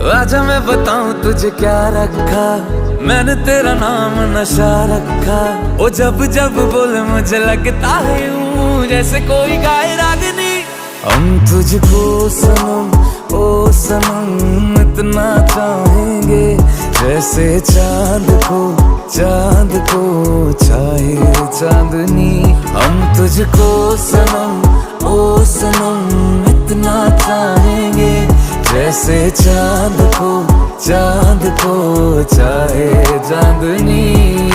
आजा मैं बताऊं तुझे क्या रखा, मैंने तेरा नाम नशा रखा। ओ जब जब बोले मुझे लगता है यूं जैसे कोई गाए रागनी। हम तुझको सनम ओ सनम इतना चाहेंगे, जैसे चांद को चाहे चांदनी। हम तुझको सनम ओ सनम इतना चाहेंगे, जैसे चांद को चाहे चांदनी।